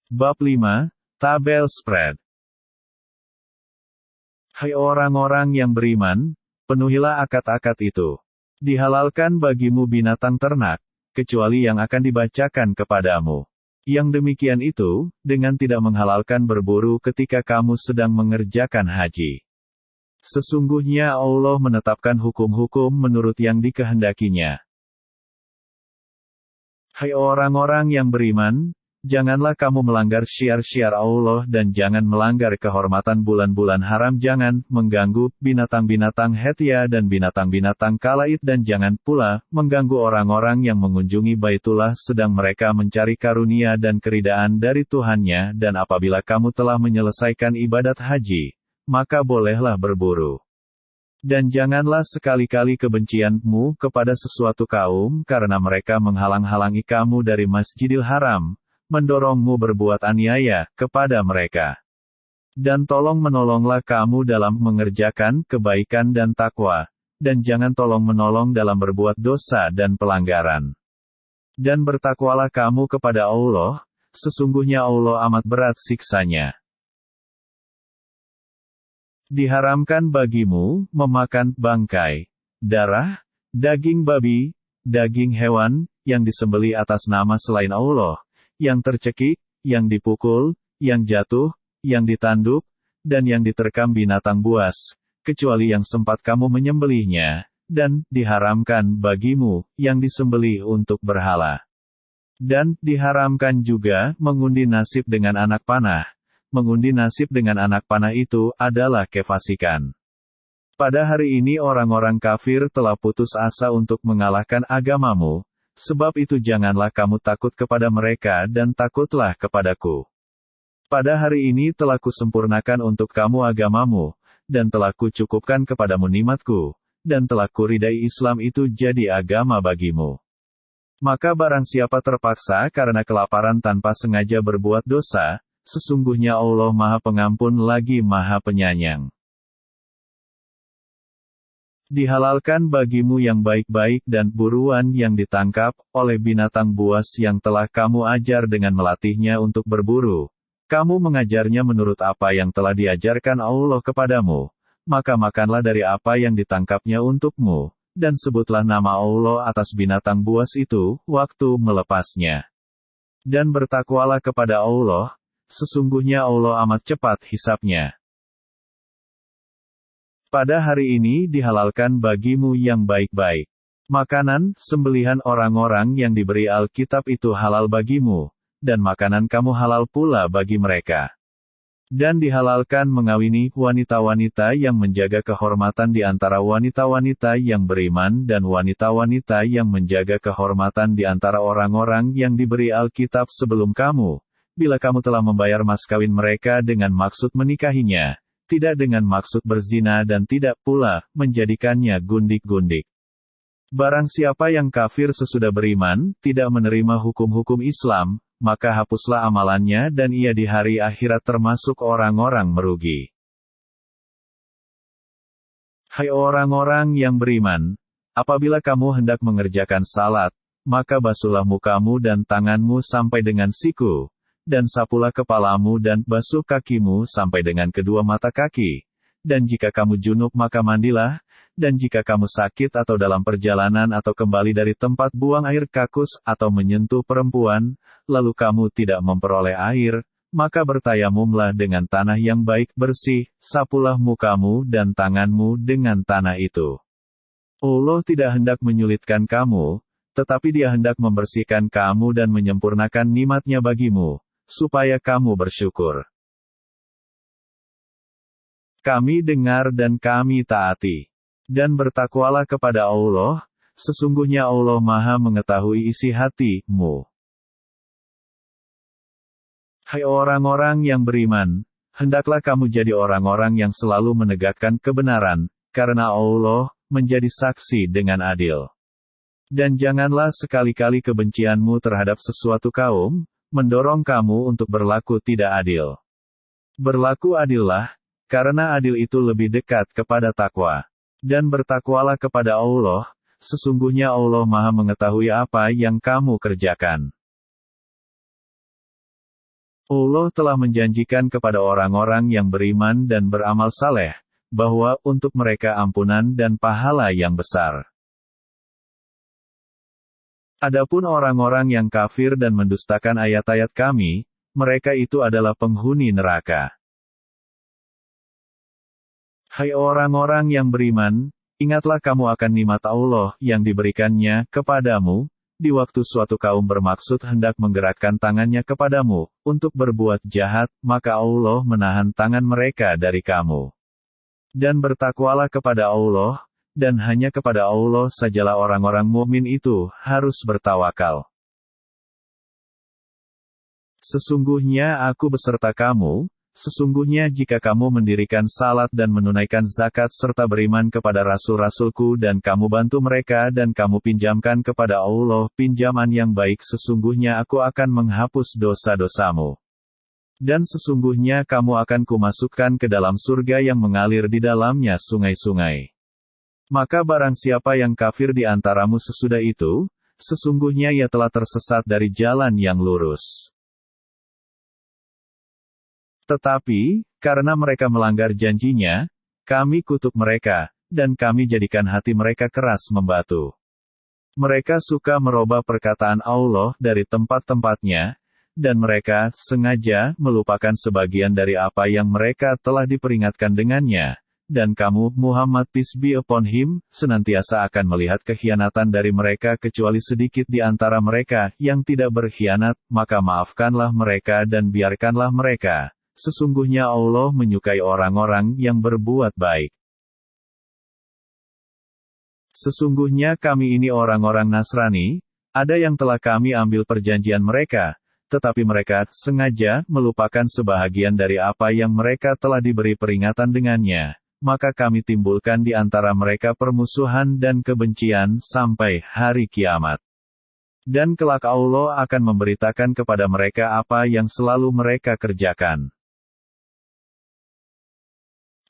Bab 5, Tabel Spread. Hai orang-orang yang beriman, penuhilah akad-akad itu. Dihalalkan bagimu binatang ternak, kecuali yang akan dibacakan kepadamu. Yang demikian itu, dengan tidak menghalalkan berburu ketika kamu sedang mengerjakan haji. Sesungguhnya Allah menetapkan hukum-hukum menurut yang dikehendakinya. Hai orang-orang yang beriman, janganlah kamu melanggar syiar-syiar Allah dan jangan melanggar kehormatan bulan-bulan haram. Jangan mengganggu binatang-binatang Hetia dan binatang-binatang Kalait dan jangan pula mengganggu orang-orang yang mengunjungi Baitullah sedang mereka mencari karunia dan keridaan dari Tuhannya. Dan apabila kamu telah menyelesaikan ibadat haji, maka bolehlah berburu. Dan janganlah sekali-kali kebencianmu kepada sesuatu kaum karena mereka menghalang-halangi kamu dari Masjidil Haram, mendorongmu berbuat aniaya kepada mereka. Dan tolong-menolonglah kamu dalam mengerjakan kebaikan dan takwa, dan jangan tolong-menolong dalam berbuat dosa dan pelanggaran. Dan bertakwalah kamu kepada Allah, sesungguhnya Allah amat berat siksanya. Diharamkan bagimu memakan bangkai, darah, daging babi, daging hewan yang disembelih atas nama selain Allah, yang tercekik, yang dipukul, yang jatuh, yang ditanduk, dan yang diterkam binatang buas, kecuali yang sempat kamu menyembelihnya, dan diharamkan bagimu yang disembelih untuk berhala. Dan diharamkan juga mengundi nasib dengan anak panah. Mengundi nasib dengan anak panah itu adalah kefasikan. Pada hari ini orang-orang kafir telah putus asa untuk mengalahkan agamamu, sebab itu janganlah kamu takut kepada mereka dan takutlah kepadaku. Pada hari ini telah kusempurnakan untuk kamu agamamu, dan telah kucukupkan kepadamu nikmatku, dan telah kuridai Islam itu jadi agama bagimu. Maka barang siapa terpaksa karena kelaparan tanpa sengaja berbuat dosa, sesungguhnya Allah Maha Pengampun lagi Maha Penyayang. Dihalalkan bagimu yang baik-baik dan buruan yang ditangkap oleh binatang buas yang telah kamu ajar dengan melatihnya untuk berburu. Kamu mengajarnya menurut apa yang telah diajarkan Allah kepadamu, maka makanlah dari apa yang ditangkapnya untukmu, dan sebutlah nama Allah atas binatang buas itu waktu melepasnya. Dan bertakwalah kepada Allah, sesungguhnya Allah amat cepat hisapnya. Pada hari ini dihalalkan bagimu yang baik-baik. Makanan, sembelihan orang-orang yang diberi Alkitab itu halal bagimu, dan makanan kamu halal pula bagi mereka. Dan dihalalkan mengawini wanita-wanita yang menjaga kehormatan di antara wanita-wanita yang beriman dan wanita-wanita yang menjaga kehormatan di antara orang-orang yang diberi Alkitab sebelum kamu. Bila kamu telah membayar mas kawin mereka dengan maksud menikahinya, tidak dengan maksud berzina dan tidak pula menjadikannya gundik-gundik. Barang siapa yang kafir sesudah beriman, tidak menerima hukum-hukum Islam, maka hapuslah amalannya dan ia di hari akhirat termasuk orang-orang merugi. Hai orang-orang yang beriman, apabila kamu hendak mengerjakan salat, maka basuhlah mukamu dan tanganmu sampai dengan siku, dan sapulah kepalamu dan basuh kakimu sampai dengan kedua mata kaki. Dan jika kamu junub maka mandilah, dan jika kamu sakit atau dalam perjalanan atau kembali dari tempat buang air kakus atau menyentuh perempuan, lalu kamu tidak memperoleh air, maka bertayamumlah dengan tanah yang baik bersih, sapulah mukamu dan tanganmu dengan tanah itu. Allah tidak hendak menyulitkan kamu, tetapi Dia hendak membersihkan kamu dan menyempurnakan nikmat-Nya bagimu, supaya kamu bersyukur. Kami dengar dan kami taati. Dan bertakwalah kepada Allah, sesungguhnya Allah Maha mengetahui isi hatimu. Hai orang-orang yang beriman, hendaklah kamu jadi orang-orang yang selalu menegakkan kebenaran, karena Allah menjadi saksi dengan adil. Dan janganlah sekali-kali kebencianmu terhadap sesuatu kaum mendorong kamu untuk berlaku tidak adil. Berlaku adillah, karena adil itu lebih dekat kepada takwa. Dan bertakwalah kepada Allah, sesungguhnya Allah Maha mengetahui apa yang kamu kerjakan. Allah telah menjanjikan kepada orang-orang yang beriman dan beramal saleh, bahwa untuk mereka ampunan dan pahala yang besar. Adapun orang-orang yang kafir dan mendustakan ayat-ayat Kami, mereka itu adalah penghuni neraka. Hai orang-orang yang beriman, ingatlah kamu akan nikmat Allah yang diberikannya kepadamu, di waktu suatu kaum bermaksud hendak menggerakkan tangannya kepadamu, untuk berbuat jahat, maka Allah menahan tangan mereka dari kamu. Dan bertakwalah kepada Allah, dan hanya kepada Allah sajalah orang-orang mukmin itu harus bertawakal. Sesungguhnya aku beserta kamu, sesungguhnya jika kamu mendirikan salat dan menunaikan zakat serta beriman kepada rasul-rasulku dan kamu bantu mereka dan kamu pinjamkan kepada Allah pinjaman yang baik, sesungguhnya aku akan menghapus dosa-dosamu. Dan sesungguhnya kamu akan kumasukkan ke dalam surga yang mengalir di dalamnya sungai-sungai. Maka barang siapa yang kafir di antaramu sesudah itu, sesungguhnya ia telah tersesat dari jalan yang lurus. Tetapi, karena mereka melanggar janjinya, kami kutuk mereka, dan kami jadikan hati mereka keras membatu. Mereka suka merubah perkataan Allah dari tempat-tempatnya, dan mereka sengaja melupakan sebagian dari apa yang mereka telah diperingatkan dengannya. Dan kamu, Muhammad peace be upon him, senantiasa akan melihat kekhianatan dari mereka kecuali sedikit di antara mereka yang tidak berkhianat, maka maafkanlah mereka dan biarkanlah mereka. Sesungguhnya Allah menyukai orang-orang yang berbuat baik. Sesungguhnya kami ini orang-orang Nasrani, ada yang telah kami ambil perjanjian mereka, tetapi mereka sengaja melupakan sebahagian dari apa yang mereka telah diberi peringatan dengannya. Maka kami timbulkan di antara mereka permusuhan dan kebencian sampai hari kiamat. Dan kelak Allah akan memberitakan kepada mereka apa yang selalu mereka kerjakan.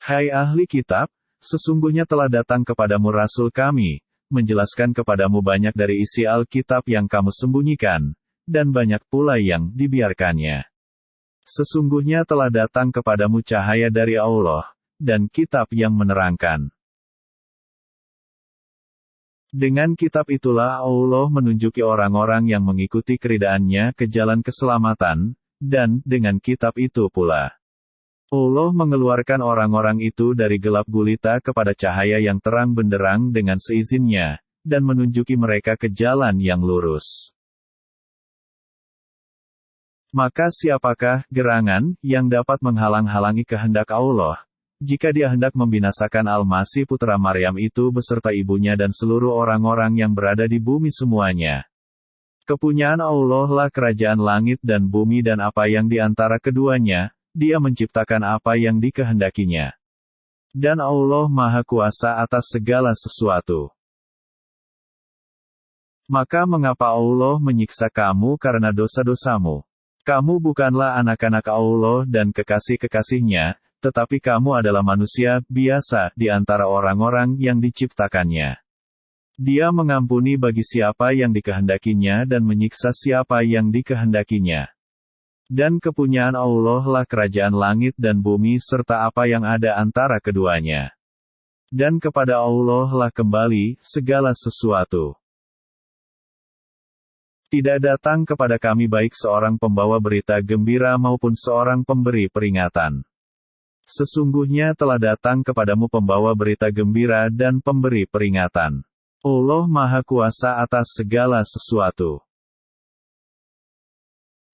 Hai ahli kitab, sesungguhnya telah datang kepadamu Rasul kami, menjelaskan kepadamu banyak dari isi Alkitab yang kamu sembunyikan, dan banyak pula yang dibiarkannya. Sesungguhnya telah datang kepadamu cahaya dari Allah, dan kitab yang menerangkan. Dengan kitab itulah Allah menunjuki orang-orang yang mengikuti keridaan-Nya ke jalan keselamatan, dan dengan kitab itu pula Allah mengeluarkan orang-orang itu dari gelap gulita kepada cahaya yang terang benderang dengan seizinnya, dan menunjuki mereka ke jalan yang lurus. Maka siapakah gerangan yang dapat menghalang-halangi kehendak Allah, jika Dia hendak membinasakan Al-Masih putra Maryam itu beserta ibunya dan seluruh orang-orang yang berada di bumi semuanya? Kepunyaan Allah lah kerajaan langit dan bumi dan apa yang di antara keduanya. Dia menciptakan apa yang dikehendakinya. Dan Allah Maha Kuasa atas segala sesuatu. Maka mengapa Allah menyiksa kamu karena dosa-dosamu? Kamu bukanlah anak-anak Allah dan kekasih-kekasihnya, tetapi kamu adalah manusia biasa di antara orang-orang yang diciptakannya. Dia mengampuni bagi siapa yang dikehendakinya dan menyiksa siapa yang dikehendakinya. Dan kepunyaan Allah lah kerajaan langit dan bumi serta apa yang ada antara keduanya. Dan kepada Allah lah kembali segala sesuatu. Tidak datang kepada kami baik seorang pembawa berita gembira maupun seorang pemberi peringatan. Sesungguhnya telah datang kepadamu pembawa berita gembira dan pemberi peringatan. Allah Maha Kuasa atas segala sesuatu.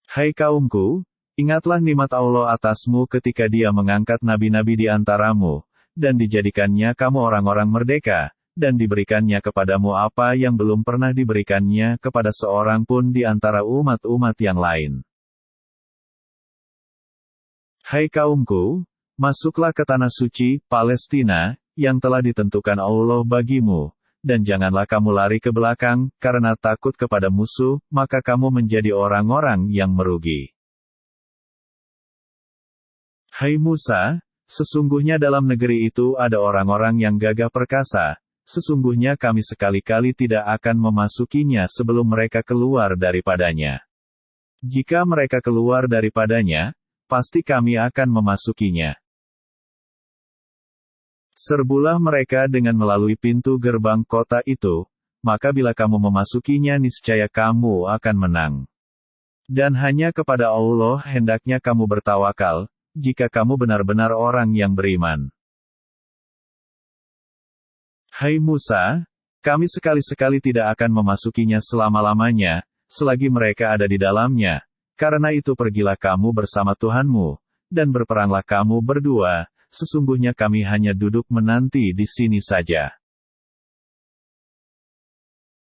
Hai kaumku, ingatlah nikmat Allah atasmu ketika Dia mengangkat nabi-nabi di antaramu, dan dijadikannya kamu orang-orang merdeka, dan diberikannya kepadamu apa yang belum pernah diberikannya kepada seorang pun di antara umat-umat yang lain. Hai kaumku, masuklah ke tanah suci, Palestina, yang telah ditentukan Allah bagimu. Dan janganlah kamu lari ke belakang, karena takut kepada musuh, maka kamu menjadi orang-orang yang merugi. Hai Musa, sesungguhnya dalam negeri itu ada orang-orang yang gagah perkasa, sesungguhnya kami sekali-kali tidak akan memasukinya sebelum mereka keluar daripadanya. Jika mereka keluar daripadanya, pasti kami akan memasukinya. Serbulah mereka dengan melalui pintu gerbang kota itu, maka bila kamu memasukinya niscaya kamu akan menang. Dan hanya kepada Allah hendaknya kamu bertawakal, jika kamu benar-benar orang yang beriman. Hai Musa, kami sekali-sekali tidak akan memasukinya selama-lamanya, selagi mereka ada di dalamnya. Karena itu pergilah kamu bersama Tuhanmu, dan berperanglah kamu berdua, sesungguhnya kami hanya duduk menanti di sini saja.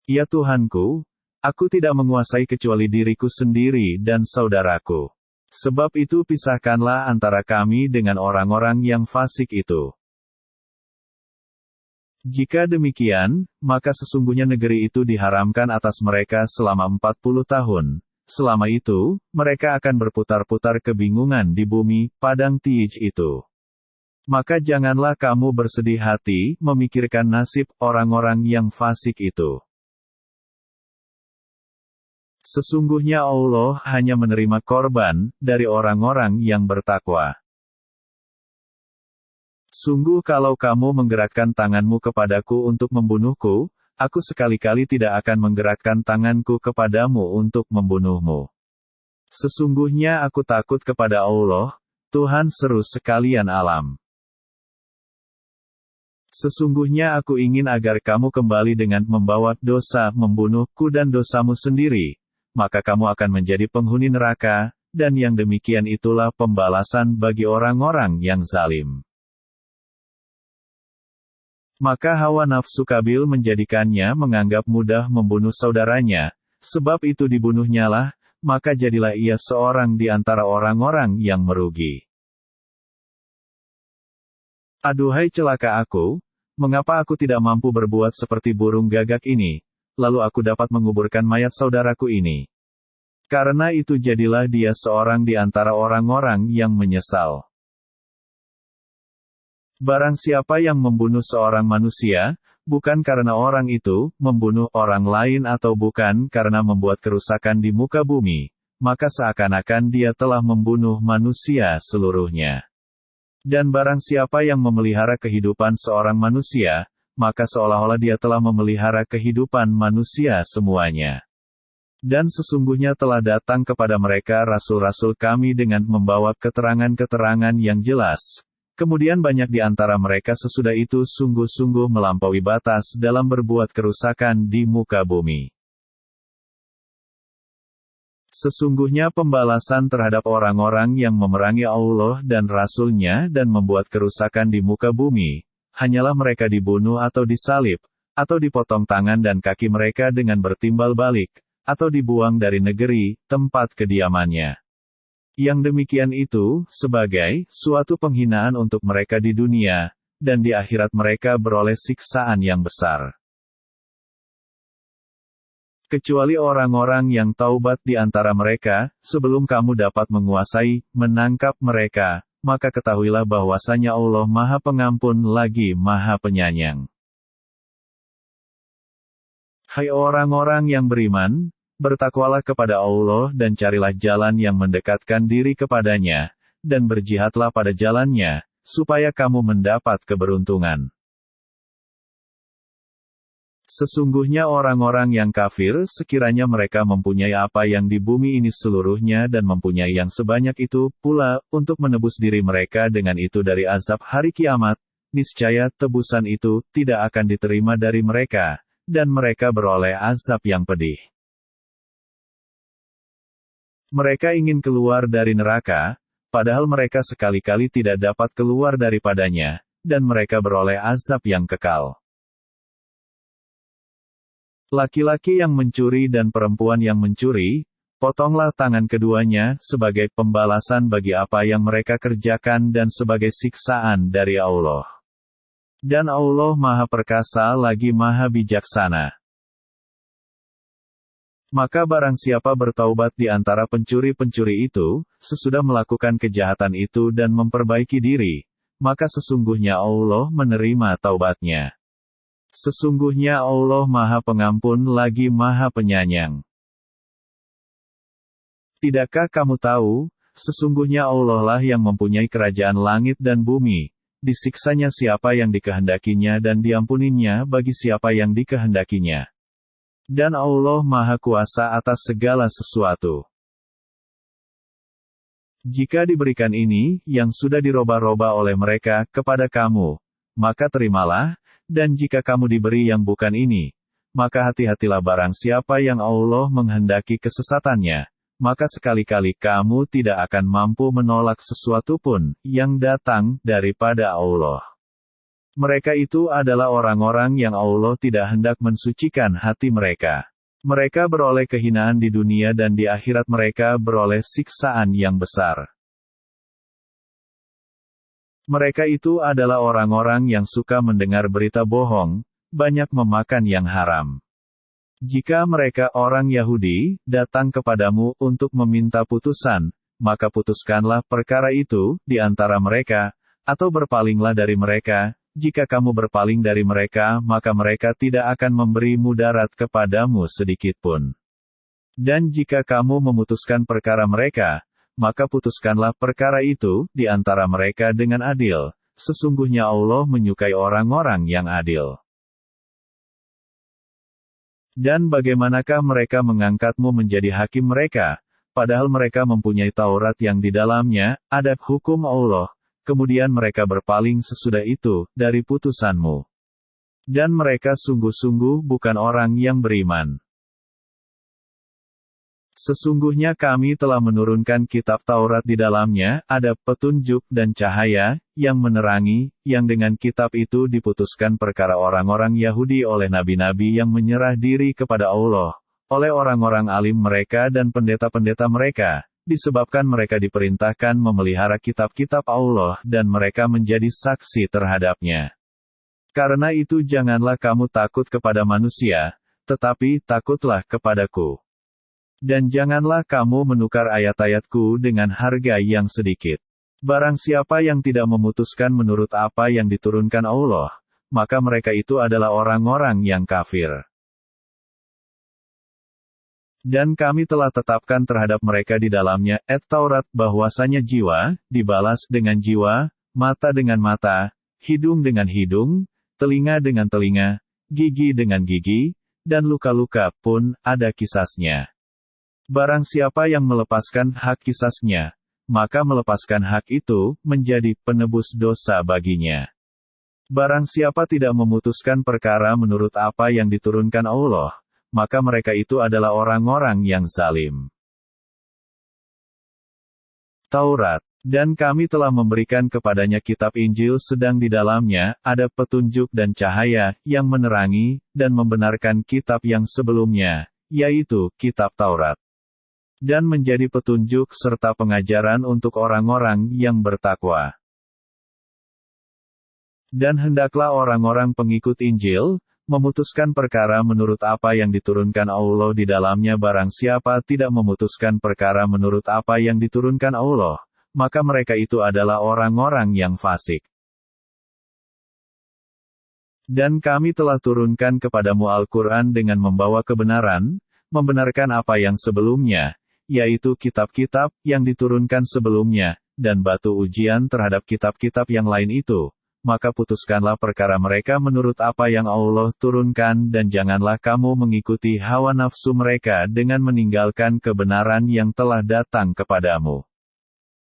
Ya Tuhanku, aku tidak menguasai kecuali diriku sendiri dan saudaraku. Sebab itu pisahkanlah antara kami dengan orang-orang yang fasik itu. Jika demikian, maka sesungguhnya negeri itu diharamkan atas mereka selama 40 tahun. Selama itu, mereka akan berputar-putar kebingungan di bumi, padang Tij itu. Maka janganlah kamu bersedih hati, memikirkan nasib orang-orang yang fasik itu. Sesungguhnya Allah hanya menerima korban dari orang-orang yang bertakwa. Sungguh kalau kamu menggerakkan tanganmu kepadaku untuk membunuhku, aku sekali-kali tidak akan menggerakkan tanganku kepadamu untuk membunuhmu. Sesungguhnya aku takut kepada Allah, Tuhan seru sekalian alam. Sesungguhnya aku ingin agar kamu kembali dengan membawa dosa membunuhku dan dosamu sendiri, maka kamu akan menjadi penghuni neraka, dan yang demikian itulah pembalasan bagi orang-orang yang zalim. Maka hawa nafsu Kabil menjadikannya menganggap mudah membunuh saudaranya, sebab itu dibunuhnyalah, maka jadilah ia seorang di antara orang-orang yang merugi. Aduhai celaka aku, mengapa aku tidak mampu berbuat seperti burung gagak ini, lalu aku dapat menguburkan mayat saudaraku ini. Karena itu jadilah dia seorang di antara orang-orang yang menyesal. Barang siapa yang membunuh seorang manusia, bukan karena orang itu membunuh orang lain atau bukan karena membuat kerusakan di muka bumi, maka seakan-akan dia telah membunuh manusia seluruhnya. Dan barang siapa yang memelihara kehidupan seorang manusia, maka seolah-olah dia telah memelihara kehidupan manusia semuanya. Dan sesungguhnya telah datang kepada mereka rasul-rasul kami dengan membawa keterangan-keterangan yang jelas. Kemudian banyak di antara mereka sesudah itu sungguh-sungguh melampaui batas dalam berbuat kerusakan di muka bumi. Sesungguhnya pembalasan terhadap orang-orang yang memerangi Allah dan Rasul-Nya dan membuat kerusakan di muka bumi, hanyalah mereka dibunuh atau disalib, atau dipotong tangan dan kaki mereka dengan bertimbal balik, atau dibuang dari negeri, tempat kediamannya. Yang demikian itu, sebagai suatu penghinaan untuk mereka di dunia, dan di akhirat mereka beroleh siksaan yang besar. Kecuali orang-orang yang taubat di antara mereka, sebelum kamu dapat menguasai, menangkap mereka, maka ketahuilah bahwasanya Allah Maha Pengampun lagi Maha Penyayang. Hai orang-orang yang beriman, bertakwalah kepada Allah dan carilah jalan yang mendekatkan diri kepadanya, dan berjihadlah pada jalannya, supaya kamu mendapat keberuntungan. Sesungguhnya orang-orang yang kafir sekiranya mereka mempunyai apa yang di bumi ini seluruhnya dan mempunyai yang sebanyak itu pula, untuk menebus diri mereka dengan itu dari azab hari kiamat, niscaya tebusan itu tidak akan diterima dari mereka, dan mereka beroleh azab yang pedih. Mereka ingin keluar dari neraka, padahal mereka sekali-kali tidak dapat keluar daripadanya, dan mereka beroleh azab yang kekal. Laki-laki yang mencuri dan perempuan yang mencuri, potonglah tangan keduanya, sebagai pembalasan bagi apa yang mereka kerjakan dan sebagai siksaan dari Allah. Dan Allah Maha Perkasa lagi Maha Bijaksana. Maka barang siapa bertaubat di antara pencuri-pencuri itu, sesudah melakukan kejahatan itu dan memperbaiki diri, maka sesungguhnya Allah menerima taubatnya. Sesungguhnya Allah Maha Pengampun lagi Maha Penyayang. Tidakkah kamu tahu, sesungguhnya Allah lah yang mempunyai kerajaan langit dan bumi, disiksanya siapa yang dikehendakinya dan diampuninya bagi siapa yang dikehendakinya. Dan Allah Maha Kuasa atas segala sesuatu. Jika diberikan ini, yang sudah dirubah-rubah oleh mereka, kepada kamu, maka terimalah, dan jika kamu diberi yang bukan ini, maka hati-hatilah barang siapa yang Allah menghendaki kesesatannya, maka sekali-kali kamu tidak akan mampu menolak sesuatu pun, yang datang daripada Allah. Mereka itu adalah orang-orang yang Allah tidak hendak mensucikan hati mereka. Mereka beroleh kehinaan di dunia dan di akhirat mereka beroleh siksaan yang besar. Mereka itu adalah orang-orang yang suka mendengar berita bohong, banyak memakan yang haram. Jika mereka orang Yahudi, datang kepadamu untuk meminta putusan, maka putuskanlah perkara itu di antara mereka, atau berpalinglah dari mereka. Jika kamu berpaling dari mereka, maka mereka tidak akan memberi mudarat kepadamu sedikitpun. Dan jika kamu memutuskan perkara mereka, maka putuskanlah perkara itu di antara mereka dengan adil. Sesungguhnya Allah menyukai orang-orang yang adil. Dan bagaimanakah mereka mengangkatmu menjadi hakim mereka, padahal mereka mempunyai Taurat yang di dalamnya ada hukum Allah, kemudian mereka berpaling sesudah itu dari putusanmu. Dan mereka sungguh-sungguh bukan orang yang beriman. Sesungguhnya kami telah menurunkan kitab Taurat di dalamnya ada petunjuk dan cahaya, yang menerangi, yang dengan kitab itu diputuskan perkara orang-orang Yahudi oleh nabi-nabi yang menyerah diri kepada Allah, oleh orang-orang alim mereka dan pendeta-pendeta mereka, disebabkan mereka diperintahkan memelihara kitab-kitab Allah dan mereka menjadi saksi terhadapnya. Karena itu janganlah kamu takut kepada manusia, tetapi takutlah kepadaku. Dan janganlah kamu menukar ayat-ayatku dengan harga yang sedikit. Barang siapa yang tidak memutuskan menurut apa yang diturunkan Allah, maka mereka itu adalah orang-orang yang kafir. Dan kami telah tetapkan terhadap mereka di dalamnya, Taurat, bahwasanya jiwa, dibalas dengan jiwa, mata dengan mata, hidung dengan hidung, telinga dengan telinga, gigi dengan gigi, dan luka-luka pun ada kisasnya. Barang siapa yang melepaskan hak kisasnya, maka melepaskan hak itu, menjadi penebus dosa baginya. Barang siapa tidak memutuskan perkara menurut apa yang diturunkan Allah, maka mereka itu adalah orang-orang yang zalim. Taurat. Dan kami telah memberikan kepadanya kitab Injil sedang di dalamnya ada petunjuk dan cahaya, yang menerangi, dan membenarkan kitab yang sebelumnya, yaitu kitab Taurat. Dan menjadi petunjuk serta pengajaran untuk orang-orang yang bertakwa. Dan hendaklah orang-orang pengikut Injil, memutuskan perkara menurut apa yang diturunkan Allah di dalamnya. Barang siapa tidak memutuskan perkara menurut apa yang diturunkan Allah, maka mereka itu adalah orang-orang yang fasik. Dan kami telah turunkan kepadamu Al-Quran dengan membawa kebenaran, membenarkan apa yang sebelumnya, yaitu kitab-kitab yang diturunkan sebelumnya, dan batu ujian terhadap kitab-kitab yang lain itu. Maka putuskanlah perkara mereka menurut apa yang Allah turunkan dan janganlah kamu mengikuti hawa nafsu mereka dengan meninggalkan kebenaran yang telah datang kepadamu.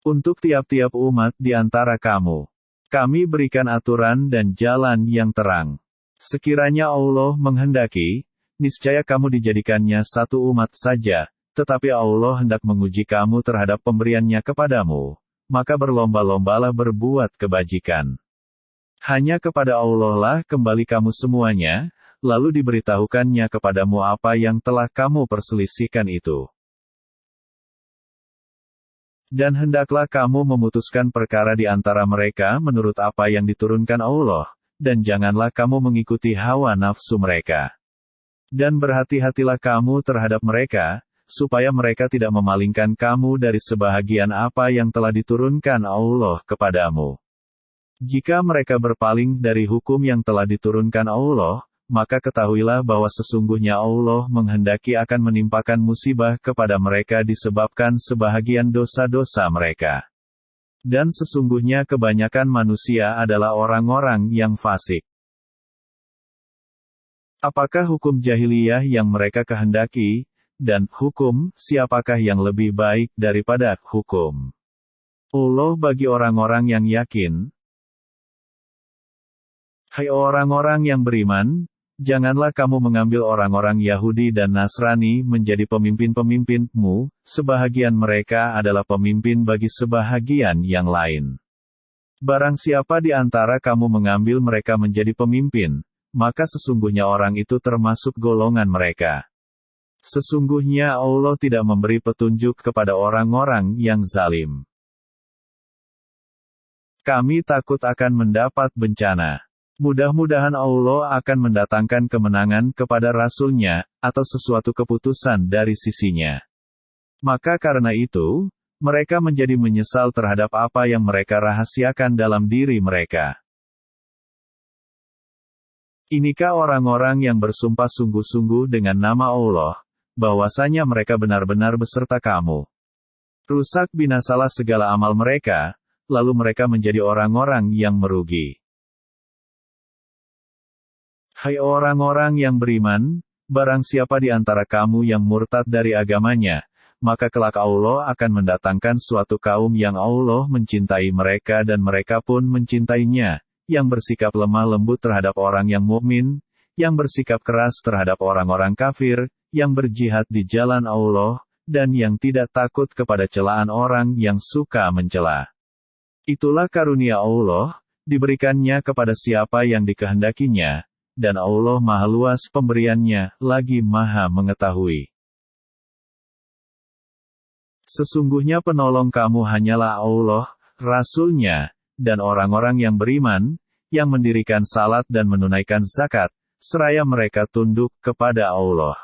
Untuk tiap-tiap umat di antara kamu, kami berikan aturan dan jalan yang terang. Sekiranya Allah menghendaki, niscaya kamu dijadikannya satu umat saja, tetapi Allah hendak menguji kamu terhadap pemberiannya kepadamu, maka berlomba-lombalah berbuat kebajikan. Hanya kepada Allah lah kembali kamu semuanya, lalu diberitahukannya kepadamu apa yang telah kamu perselisihkan itu. Dan hendaklah kamu memutuskan perkara di antara mereka menurut apa yang diturunkan Allah, dan janganlah kamu mengikuti hawa nafsu mereka. Dan berhati-hatilah kamu terhadap mereka, supaya mereka tidak memalingkan kamu dari sebahagian apa yang telah diturunkan Allah kepadamu. Jika mereka berpaling dari hukum yang telah diturunkan Allah, maka ketahuilah bahwa sesungguhnya Allah menghendaki akan menimpakan musibah kepada mereka disebabkan sebahagian dosa-dosa mereka. Dan sesungguhnya kebanyakan manusia adalah orang-orang yang fasik. Apakah hukum jahiliyah yang mereka kehendaki, dan hukum siapakah yang lebih baik daripada hukum Allah bagi orang-orang yang yakin? Hai orang-orang yang beriman, janganlah kamu mengambil orang-orang Yahudi dan Nasrani menjadi pemimpin-pemimpinmu, sebahagian mereka adalah pemimpin bagi sebahagian yang lain. Barang siapa di antara kamu mengambil mereka menjadi pemimpin, maka sesungguhnya orang itu termasuk golongan mereka. Sesungguhnya Allah tidak memberi petunjuk kepada orang-orang yang zalim. Kami takut akan mendapat bencana. Mudah-mudahan Allah akan mendatangkan kemenangan kepada Rasul-Nya, atau sesuatu keputusan dari sisinya. Maka karena itu, mereka menjadi menyesal terhadap apa yang mereka rahasiakan dalam diri mereka. Inikah orang-orang yang bersumpah sungguh-sungguh dengan nama Allah, bahwasanya mereka benar-benar beserta kamu. Rusak binasalah segala amal mereka, lalu mereka menjadi orang-orang yang merugi. Hai orang-orang yang beriman, barang siapa di antara kamu yang murtad dari agamanya, maka kelak Allah akan mendatangkan suatu kaum yang Allah mencintai mereka dan mereka pun mencintainya, yang bersikap lemah lembut terhadap orang yang mukmin, yang bersikap keras terhadap orang-orang kafir, yang berjihad di jalan Allah, dan yang tidak takut kepada celaan orang yang suka mencela. Itulah karunia Allah, diberikannya kepada siapa yang dikehendakinya, dan Allah maha luas pemberiannya, lagi maha mengetahui. Sesungguhnya penolong kamu hanyalah Allah, Rasul-Nya, dan orang-orang yang beriman, yang mendirikan salat dan menunaikan zakat, seraya mereka tunduk kepada Allah.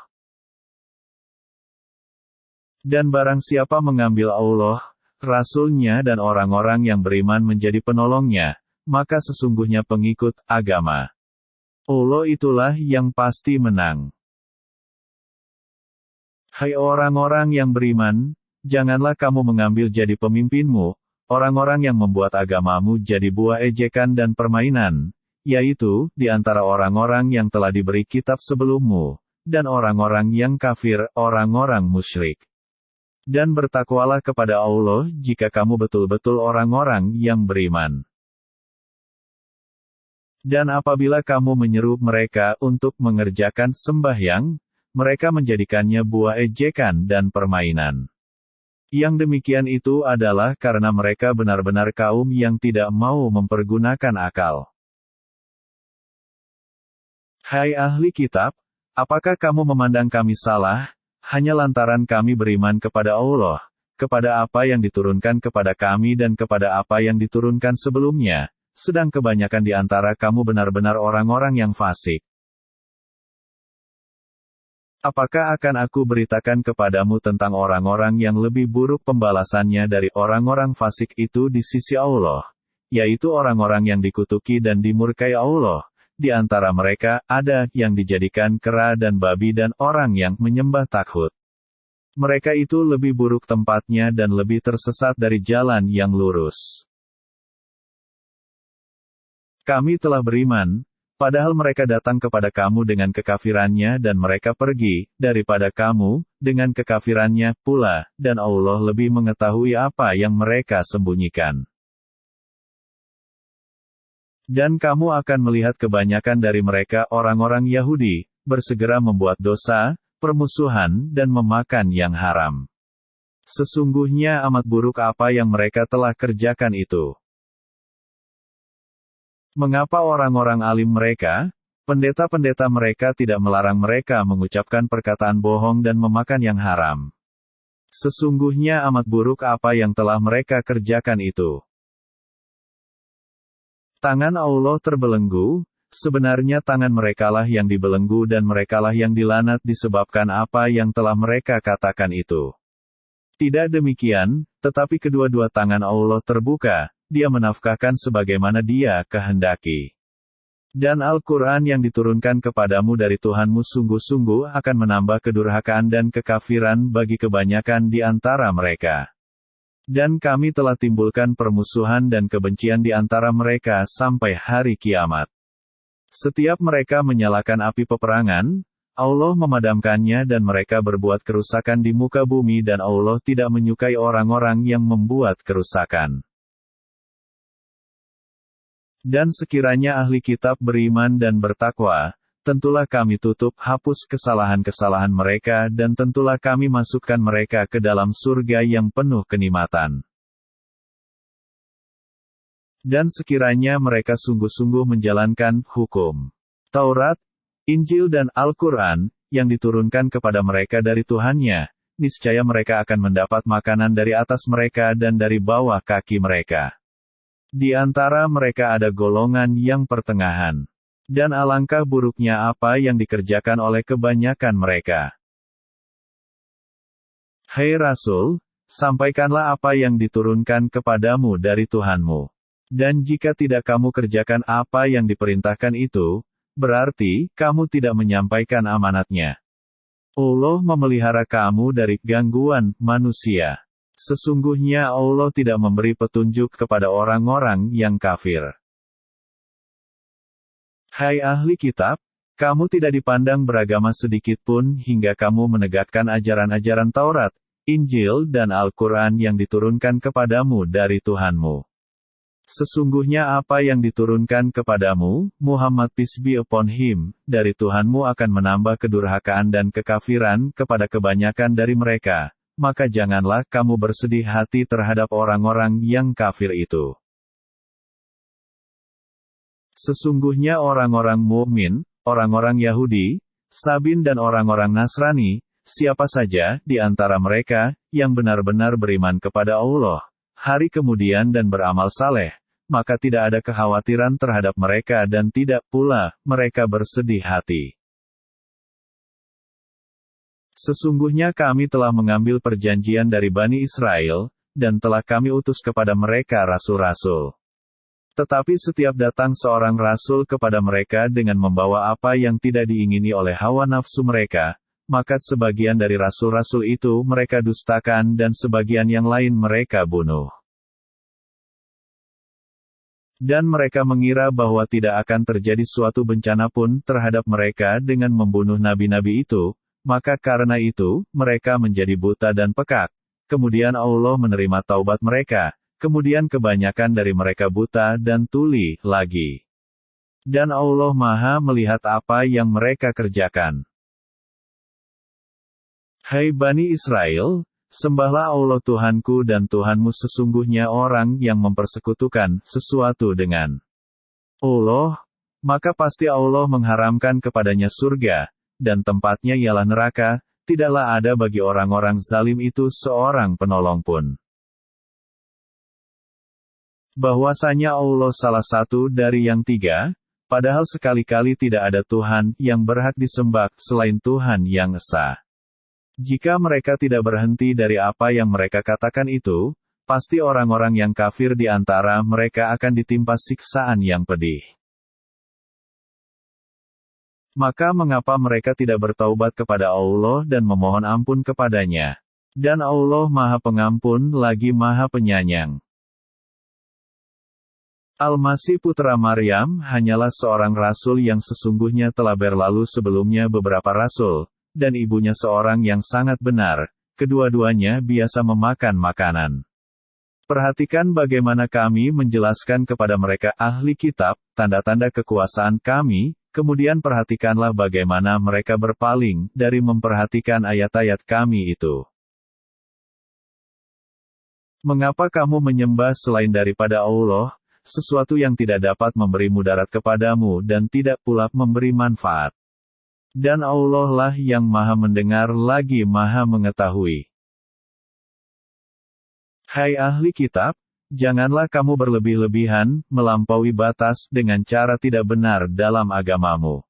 Dan barang siapa mengambil Allah, Rasul-Nya dan orang-orang yang beriman menjadi penolongnya, maka sesungguhnya pengikut agama Allah itulah yang pasti menang. Hai orang-orang yang beriman, janganlah kamu mengambil jadi pemimpinmu, orang-orang yang membuat agamamu jadi buah ejekan dan permainan, yaitu, di antara orang-orang yang telah diberi kitab sebelummu, dan orang-orang yang kafir, orang-orang musyrik. Dan bertakwalah kepada Allah jika kamu betul-betul orang-orang yang beriman. Dan apabila kamu menyeru mereka untuk mengerjakan sembahyang, mereka menjadikannya buah ejekan dan permainan. Yang demikian itu adalah karena mereka benar-benar kaum yang tidak mau mempergunakan akal. Hai ahli kitab, apakah kamu memandang kami salah, hanya lantaran kami beriman kepada Allah, kepada apa yang diturunkan kepada kami dan kepada apa yang diturunkan sebelumnya, sedang kebanyakan di antara kamu benar-benar orang-orang yang fasik. Apakah akan aku beritakan kepadamu tentang orang-orang yang lebih buruk pembalasannya dari orang-orang fasik itu di sisi Allah, yaitu orang-orang yang dikutuki dan dimurkai Allah. Di antara mereka, ada yang dijadikan kera dan babi dan orang yang menyembah taghut. Mereka itu lebih buruk tempatnya dan lebih tersesat dari jalan yang lurus. Kami telah beriman, padahal mereka datang kepada kamu dengan kekafirannya dan mereka pergi, daripada kamu, dengan kekafirannya pula, dan Allah lebih mengetahui apa yang mereka sembunyikan. Dan kamu akan melihat kebanyakan dari mereka orang-orang Yahudi, bersegera membuat dosa, permusuhan dan memakan yang haram. Sesungguhnya amat buruk apa yang mereka telah kerjakan itu. Mengapa orang-orang alim mereka, pendeta-pendeta mereka tidak melarang mereka mengucapkan perkataan bohong dan memakan yang haram? Sesungguhnya amat buruk apa yang telah mereka kerjakan itu. Tangan Allah terbelenggu, sebenarnya tangan merekalah yang dibelenggu dan merekalah yang dilanat disebabkan apa yang telah mereka katakan itu. Tidak demikian, tetapi kedua-dua tangan Allah terbuka, Dia menafkahkan sebagaimana Dia kehendaki. Dan Al-Quran yang diturunkan kepadamu dari Tuhanmu sungguh-sungguh akan menambah kedurhakaan dan kekafiran bagi kebanyakan di antara mereka. Dan kami telah timbulkan permusuhan dan kebencian di antara mereka sampai hari kiamat. Setiap mereka menyalakan api peperangan, Allah memadamkannya dan mereka berbuat kerusakan di muka bumi dan Allah tidak menyukai orang-orang yang membuat kerusakan. Dan sekiranya ahli kitab beriman dan bertakwa, tentulah kami tutup hapus kesalahan-kesalahan mereka dan tentulah kami masukkan mereka ke dalam surga yang penuh kenikmatan. Dan sekiranya mereka sungguh-sungguh menjalankan hukum Taurat, Injil dan Al-Quran, yang diturunkan kepada mereka dari Tuhannya, niscaya mereka akan mendapat makanan dari atas mereka dan dari bawah kaki mereka. Di antara mereka ada golongan yang pertengahan. Dan alangkah buruknya apa yang dikerjakan oleh kebanyakan mereka. Hai Rasul, sampaikanlah apa yang diturunkan kepadamu dari Tuhanmu. Dan jika tidak kamu kerjakan apa yang diperintahkan itu, berarti kamu tidak menyampaikan amanatnya. Allah memelihara kamu dari gangguan manusia. Sesungguhnya Allah tidak memberi petunjuk kepada orang-orang yang kafir. Hai ahli kitab, kamu tidak dipandang beragama sedikit pun hingga kamu menegakkan ajaran-ajaran Taurat, Injil dan Al-Quran yang diturunkan kepadamu dari Tuhanmu. Sesungguhnya apa yang diturunkan kepadamu, Muhammad peace be upon him, dari Tuhanmu akan menambah kedurhakaan dan kekafiran kepada kebanyakan dari mereka. Maka janganlah kamu bersedih hati terhadap orang-orang yang kafir itu. Sesungguhnya orang-orang mukmin, orang-orang Yahudi, Sabin dan orang-orang Nasrani, siapa saja di antara mereka yang benar-benar beriman kepada Allah, hari kemudian dan beramal saleh, maka tidak ada kekhawatiran terhadap mereka dan tidak pula mereka bersedih hati. Sesungguhnya kami telah mengambil perjanjian dari Bani Israel, dan telah kami utus kepada mereka rasul-rasul. Tetapi setiap datang seorang rasul kepada mereka dengan membawa apa yang tidak diingini oleh hawa nafsu mereka, maka sebagian dari rasul-rasul itu mereka dustakan dan sebagian yang lain mereka bunuh. Dan mereka mengira bahwa tidak akan terjadi suatu bencana pun terhadap mereka dengan membunuh nabi-nabi itu. Maka karena itu, mereka menjadi buta dan pekak. Kemudian Allah menerima taubat mereka. Kemudian kebanyakan dari mereka buta dan tuli lagi. Dan Allah Maha melihat apa yang mereka kerjakan. Hai Bani Israel, sembahlah Allah Tuhanku dan Tuhanmu sesungguhnya orang yang mempersekutukan sesuatu dengan Allah, maka pasti Allah mengharamkan kepadanya surga. Dan tempatnya ialah neraka, tidaklah ada bagi orang-orang zalim itu seorang penolong pun. Bahwasanya Allah salah satu dari yang tiga, padahal sekali-kali tidak ada Tuhan yang berhak disembah selain Tuhan yang esa. Jika mereka tidak berhenti dari apa yang mereka katakan itu, pasti orang-orang yang kafir di antara mereka akan ditimpa siksaan yang pedih. Maka mengapa mereka tidak bertaubat kepada Allah dan memohon ampun kepadanya? Dan Allah Maha Pengampun lagi Maha Penyayang. Al-Masih putra Maryam hanyalah seorang rasul yang sesungguhnya telah berlalu sebelumnya beberapa rasul, dan ibunya seorang yang sangat benar, kedua-duanya biasa memakan makanan. Perhatikan bagaimana kami menjelaskan kepada mereka ahli kitab, tanda-tanda kekuasaan kami, kemudian perhatikanlah bagaimana mereka berpaling dari memperhatikan ayat-ayat kami itu. Mengapa kamu menyembah selain daripada Allah, sesuatu yang tidak dapat memberi mudarat kepadamu dan tidak pula memberi manfaat? Dan Allah lah yang Maha Mendengar lagi Maha Mengetahui. Hai ahli kitab, janganlah kamu berlebih-lebihan, melampaui batas dengan cara tidak benar dalam agamamu.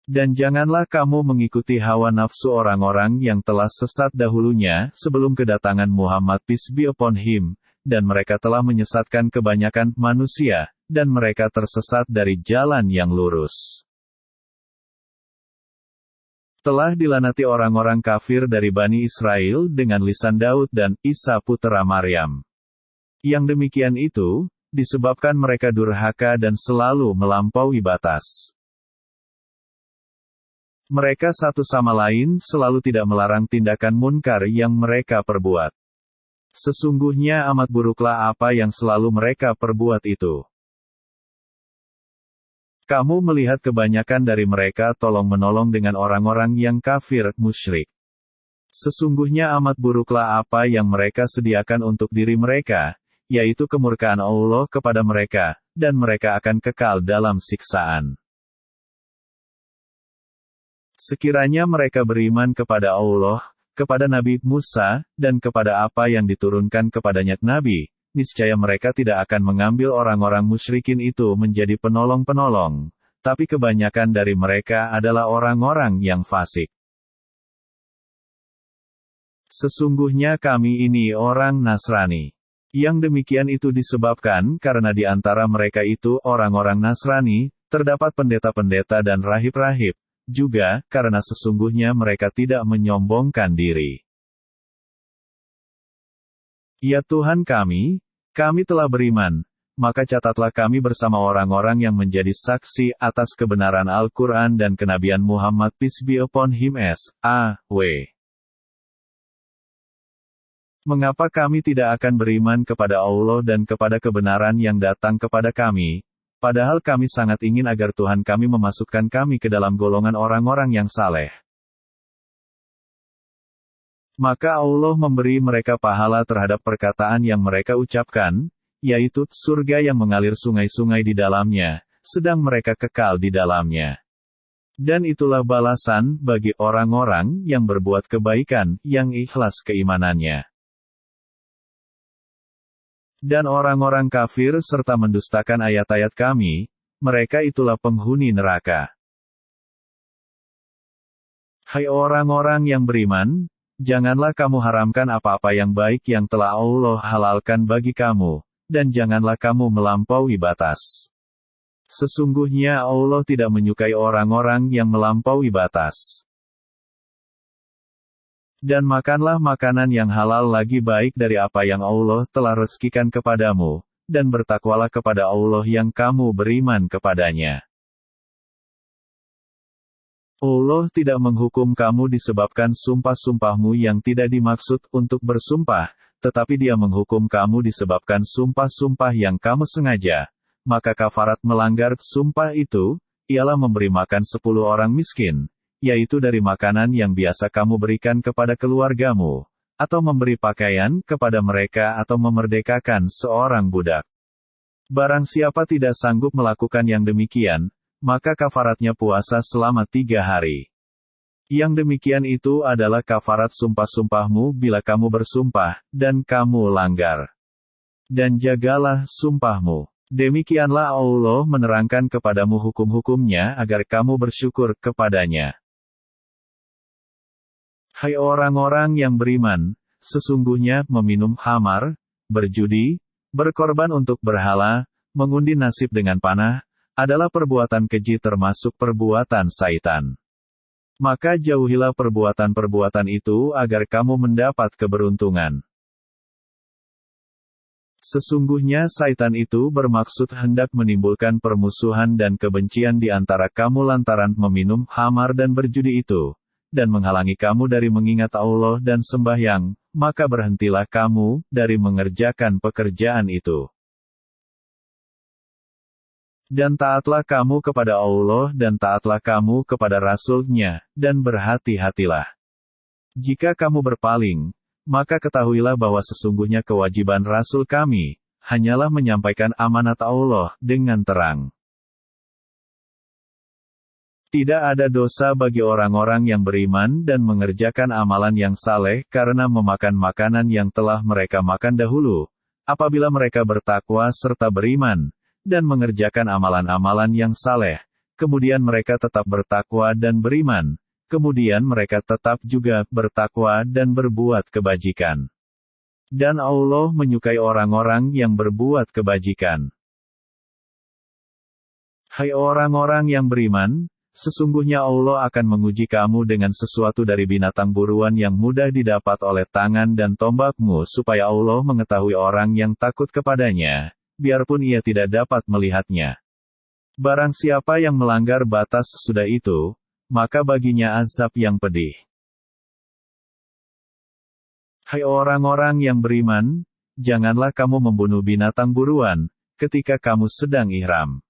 Dan janganlah kamu mengikuti hawa nafsu orang-orang yang telah sesat dahulunya, sebelum kedatangan Muhammad peace be upon him, dan mereka telah menyesatkan kebanyakan manusia, dan mereka tersesat dari jalan yang lurus. Telah dilanati orang-orang kafir dari Bani Israel dengan lisan Daud dan Isa putera Maryam. Yang demikian itu, disebabkan mereka durhaka dan selalu melampaui batas. Mereka satu sama lain selalu tidak melarang tindakan munkar yang mereka perbuat. Sesungguhnya amat buruklah apa yang selalu mereka perbuat itu. Kamu melihat kebanyakan dari mereka tolong-menolong dengan orang-orang yang kafir, musyrik. Sesungguhnya amat buruklah apa yang mereka sediakan untuk diri mereka, yaitu kemurkaan Allah kepada mereka, dan mereka akan kekal dalam siksaan. Sekiranya mereka beriman kepada Allah, kepada Nabi Musa, dan kepada apa yang diturunkan kepadanya Nabi, niscaya mereka tidak akan mengambil orang-orang musyrikin itu menjadi penolong-penolong, tapi kebanyakan dari mereka adalah orang-orang yang fasik. Sesungguhnya kami ini orang Nasrani. Yang demikian itu disebabkan karena di antara mereka itu orang-orang Nasrani, terdapat pendeta-pendeta dan rahib-rahib, juga karena sesungguhnya mereka tidak menyombongkan diri. Ya Tuhan kami telah beriman, maka catatlah kami bersama orang-orang yang menjadi saksi atas kebenaran Al-Quran dan kenabian Muhammad peace be upon him S.A.W. Mengapa kami tidak akan beriman kepada Allah dan kepada kebenaran yang datang kepada kami, padahal kami sangat ingin agar Tuhan kami memasukkan kami ke dalam golongan orang-orang yang saleh. Maka Allah memberi mereka pahala terhadap perkataan yang mereka ucapkan, yaitu surga yang mengalir sungai-sungai di dalamnya, sedang mereka kekal di dalamnya. Dan itulah balasan bagi orang-orang yang berbuat kebaikan, yang ikhlas keimanannya. Dan orang-orang kafir serta mendustakan ayat-ayat kami, mereka itulah penghuni neraka. Hai orang-orang yang beriman, janganlah kamu haramkan apa-apa yang baik yang telah Allah halalkan bagi kamu, dan janganlah kamu melampaui batas. Sesungguhnya Allah tidak menyukai orang-orang yang melampaui batas. Dan makanlah makanan yang halal lagi baik dari apa yang Allah telah rezekikan kepadamu, dan bertakwalah kepada Allah yang kamu beriman kepadanya. Allah tidak menghukum kamu disebabkan sumpah-sumpahmu yang tidak dimaksud untuk bersumpah, tetapi Dia menghukum kamu disebabkan sumpah-sumpah yang kamu sengaja. Maka kafarat melanggar sumpah itu, ialah memberi makan 10 orang miskin, yaitu dari makanan yang biasa kamu berikan kepada keluargamu, atau memberi pakaian kepada mereka atau memerdekakan seorang budak. Barang siapa tidak sanggup melakukan yang demikian, maka kafaratnya puasa selama 3 hari. Yang demikian itu adalah kafarat sumpah-sumpahmu bila kamu bersumpah, dan kamu langgar. Dan jagalah sumpahmu. Demikianlah Allah menerangkan kepadamu hukum-hukumnya agar kamu bersyukur kepadanya. Hai orang-orang yang beriman, sesungguhnya meminum khamar, berjudi, berkorban untuk berhala, mengundi nasib dengan panah, adalah perbuatan keji termasuk perbuatan syaitan. Maka jauhilah perbuatan-perbuatan itu agar kamu mendapat keberuntungan. Sesungguhnya syaitan itu bermaksud hendak menimbulkan permusuhan dan kebencian di antara kamu lantaran meminum khamar dan berjudi itu, dan menghalangi kamu dari mengingat Allah dan sembahyang, maka berhentilah kamu dari mengerjakan pekerjaan itu. Dan taatlah kamu kepada Allah dan taatlah kamu kepada Rasul-Nya, dan berhati-hatilah. Jika kamu berpaling, maka ketahuilah bahwa sesungguhnya kewajiban Rasul kami, hanyalah menyampaikan amanat Allah dengan terang. Tidak ada dosa bagi orang-orang yang beriman dan mengerjakan amalan yang saleh karena memakan makanan yang telah mereka makan dahulu, apabila mereka bertakwa serta beriman, dan mengerjakan amalan-amalan yang saleh, kemudian mereka tetap bertakwa dan beriman, kemudian mereka tetap juga bertakwa dan berbuat kebajikan. Dan Allah menyukai orang-orang yang berbuat kebajikan. Hai orang-orang yang beriman, sesungguhnya Allah akan menguji kamu dengan sesuatu dari binatang buruan yang mudah didapat oleh tangan dan tombakmu supaya Allah mengetahui orang yang takut kepadanya, biarpun ia tidak dapat melihatnya. Barang siapa yang melanggar batas sesudah itu, maka baginya azab yang pedih. Hai orang-orang yang beriman, janganlah kamu membunuh binatang buruan, ketika kamu sedang ihram.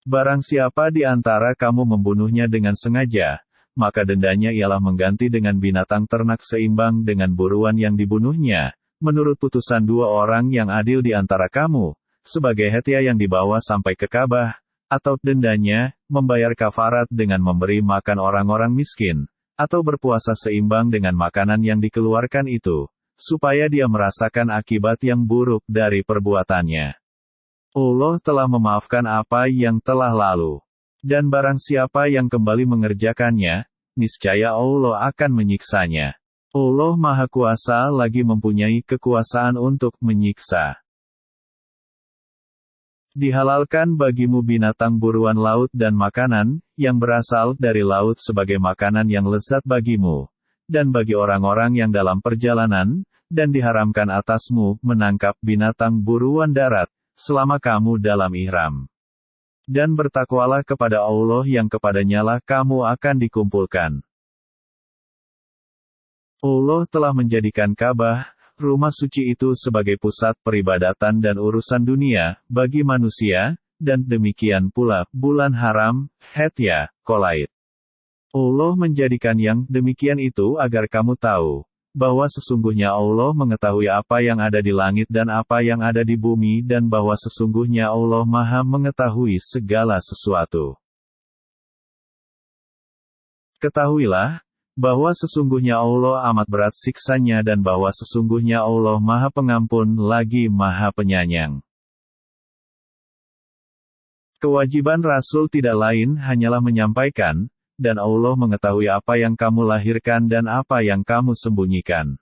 Barang siapa di antara kamu membunuhnya dengan sengaja, maka dendanya ialah mengganti dengan binatang ternak seimbang dengan buruan yang dibunuhnya, menurut putusan dua orang yang adil di antara kamu, sebagai hadiah yang dibawa sampai ke Ka'bah, atau dendanya, membayar kafarat dengan memberi makan orang-orang miskin, atau berpuasa seimbang dengan makanan yang dikeluarkan itu, supaya dia merasakan akibat yang buruk dari perbuatannya. Allah telah memaafkan apa yang telah lalu. Dan barang siapa yang kembali mengerjakannya, niscaya Allah akan menyiksanya. Allah Maha Kuasa lagi mempunyai kekuasaan untuk menyiksa. Dihalalkan bagimu binatang buruan laut dan makanan, yang berasal dari laut sebagai makanan yang lezat bagimu, dan bagi orang-orang yang dalam perjalanan, dan diharamkan atasmu menangkap binatang buruan darat, selama kamu dalam ihram. Dan bertakwalah kepada Allah yang kepadanyalah kamu akan dikumpulkan. Allah telah menjadikan Ka'bah, rumah suci itu sebagai pusat peribadatan dan urusan dunia, bagi manusia, dan demikian pula, bulan haram, Haid, Qolaid. Allah menjadikan yang demikian itu agar kamu tahu, bahwa sesungguhnya Allah mengetahui apa yang ada di langit dan apa yang ada di bumi dan bahwa sesungguhnya Allah Maha mengetahui segala sesuatu. Ketahuilah, bahwa sesungguhnya Allah amat berat siksanya dan bahwa sesungguhnya Allah Maha Pengampun lagi Maha Penyayang. Kewajiban Rasul tidak lain hanyalah menyampaikan, dan Allah mengetahui apa yang kamu lahirkan dan apa yang kamu sembunyikan.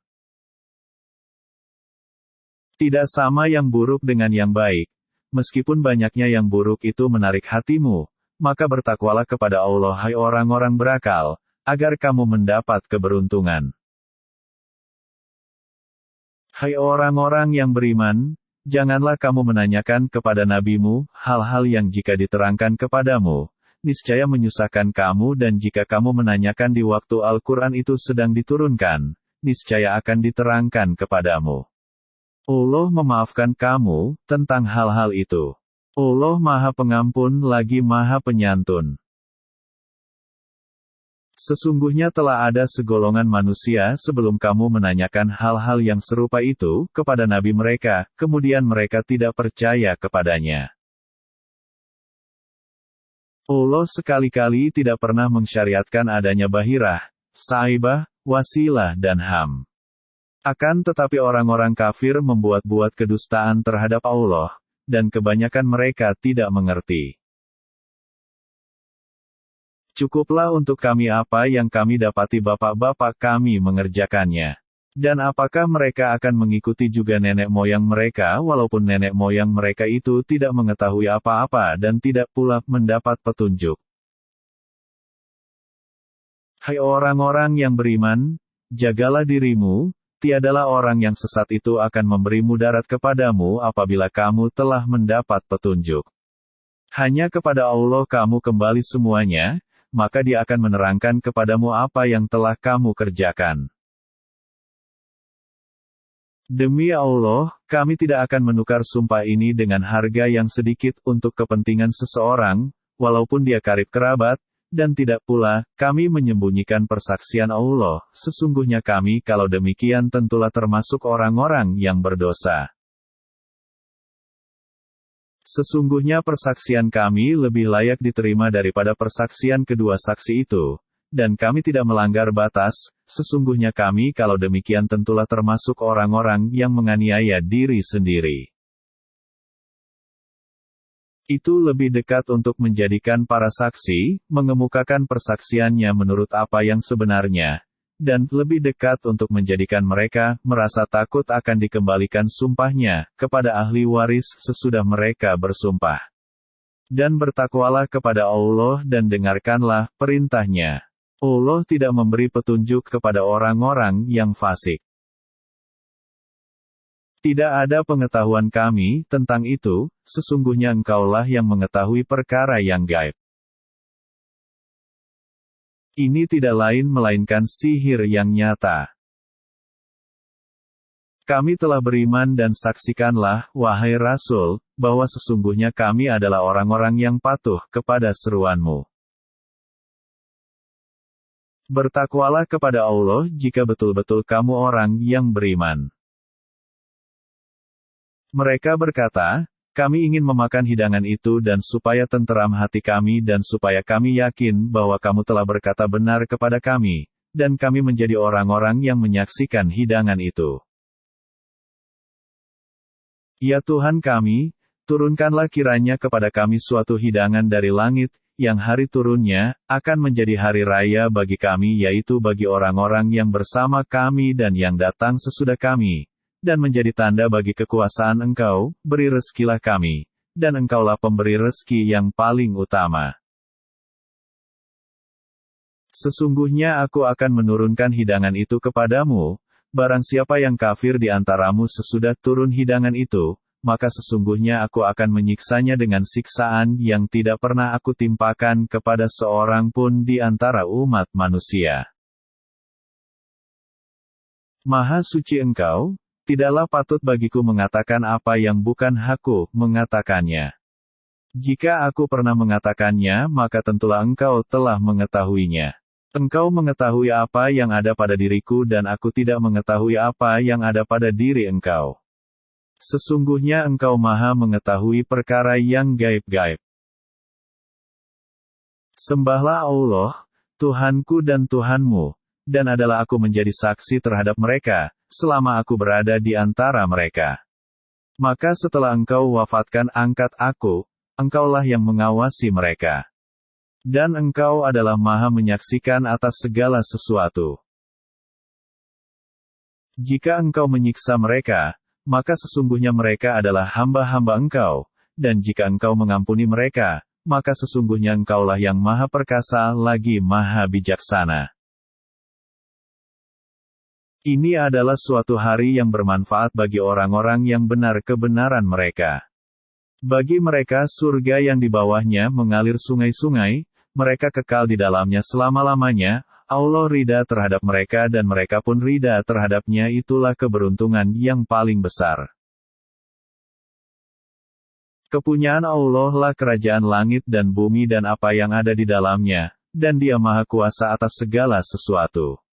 Tidak sama yang buruk dengan yang baik, meskipun banyaknya yang buruk itu menarik hatimu, maka bertakwalah kepada Allah hai orang-orang berakal, agar kamu mendapat keberuntungan. Hai orang-orang yang beriman, janganlah kamu menanyakan kepada nabimu, hal-hal yang jika diterangkan kepadamu, niscaya menyusahkan kamu dan jika kamu menanyakan di waktu Al-Quran itu sedang diturunkan, niscaya akan diterangkan kepadamu. Allah memaafkan kamu, tentang hal-hal itu. Allah Maha Pengampun lagi Maha Penyantun. Sesungguhnya telah ada segolongan manusia sebelum kamu menanyakan hal-hal yang serupa itu kepada nabi mereka, kemudian mereka tidak percaya kepadanya. Allah sekali-kali tidak pernah mensyariatkan adanya bahirah, saibah, wasilah dan ham. Akan tetapi orang-orang kafir membuat-buat kedustaan terhadap Allah, dan kebanyakan mereka tidak mengerti. Cukuplah untuk kami apa yang kami dapati bapak-bapak kami mengerjakannya. Dan apakah mereka akan mengikuti juga nenek moyang mereka walaupun nenek moyang mereka itu tidak mengetahui apa-apa dan tidak pula mendapat petunjuk. Hai orang-orang yang beriman, jagalah dirimu, tiadalah orang yang sesat itu akan memberi mudarat kepadamu apabila kamu telah mendapat petunjuk. Hanya kepada Allah kamu kembali semuanya, maka Dia akan menerangkan kepadamu apa yang telah kamu kerjakan. Demi Allah, kami tidak akan menukar sumpah ini dengan harga yang sedikit untuk kepentingan seseorang, walaupun dia karib kerabat, dan tidak pula, kami menyembunyikan persaksian Allah, sesungguhnya kami kalau demikian tentulah termasuk orang-orang yang berdosa. Sesungguhnya persaksian kami lebih layak diterima daripada persaksian kedua saksi itu, dan kami tidak melanggar batas, sesungguhnya kami kalau demikian tentulah termasuk orang-orang yang menganiaya diri sendiri. Itu lebih dekat untuk menjadikan para saksi, mengemukakan persaksiannya menurut apa yang sebenarnya, dan lebih dekat untuk menjadikan mereka merasa takut akan dikembalikan sumpahnya kepada ahli waris sesudah mereka bersumpah. Dan bertakwalah kepada Allah dan dengarkanlah perintahnya. Allah tidak memberi petunjuk kepada orang-orang yang fasik. Tidak ada pengetahuan kami tentang itu, sesungguhnya Engkaulah yang mengetahui perkara yang gaib. Ini tidak lain melainkan sihir yang nyata. Kami telah beriman dan saksikanlah, wahai Rasul, bahwa sesungguhnya kami adalah orang-orang yang patuh kepada seruanmu. Bertakwalah kepada Allah jika betul-betul kamu orang yang beriman. Mereka berkata, kami ingin memakan hidangan itu dan supaya tenteram hati kami dan supaya kami yakin bahwa kamu telah berkata benar kepada kami, dan kami menjadi orang-orang yang menyaksikan hidangan itu. Ya Tuhan kami, turunkanlah kiranya kepada kami suatu hidangan dari langit, yang hari turunnya, akan menjadi hari raya bagi kami yaitu bagi orang-orang yang bersama kami dan yang datang sesudah kami, dan menjadi tanda bagi kekuasaan Engkau, beri rezekilah kami, dan Engkaulah pemberi rezeki yang paling utama. Sesungguhnya aku akan menurunkan hidangan itu kepadamu, barang siapa yang kafir di antaramu sesudah turun hidangan itu, maka sesungguhnya aku akan menyiksanya dengan siksaan yang tidak pernah aku timpakan kepada seorang pun di antara umat manusia. Maha suci Engkau, tidaklah patut bagiku mengatakan apa yang bukan hakku mengatakannya. Jika aku pernah mengatakannya, maka tentulah Engkau telah mengetahuinya. Engkau mengetahui apa yang ada pada diriku dan aku tidak mengetahui apa yang ada pada diri Engkau. Sesungguhnya Engkau Maha mengetahui perkara yang gaib-gaib. Sembahlah Allah, Tuhanku dan Tuhanmu, dan adalah aku menjadi saksi terhadap mereka, selama aku berada di antara mereka. Maka setelah Engkau wafatkan angkat aku, Engkaulah yang mengawasi mereka. Dan Engkau adalah Maha menyaksikan atas segala sesuatu. Jika Engkau menyiksa mereka, maka sesungguhnya mereka adalah hamba-hamba Engkau, dan jika Engkau mengampuni mereka, maka sesungguhnya Engkaulah yang Maha Perkasa lagi Maha Bijaksana. Ini adalah suatu hari yang bermanfaat bagi orang-orang yang benar kebenaran mereka. Bagi mereka surga yang di bawahnya mengalir sungai-sungai, mereka kekal di dalamnya selama-lamanya, Allah ridha terhadap mereka dan mereka pun ridha terhadapnya, itulah keberuntungan yang paling besar. Kepunyaan Allah lah kerajaan langit dan bumi dan apa yang ada di dalamnya, dan Dia Maha Kuasa atas segala sesuatu.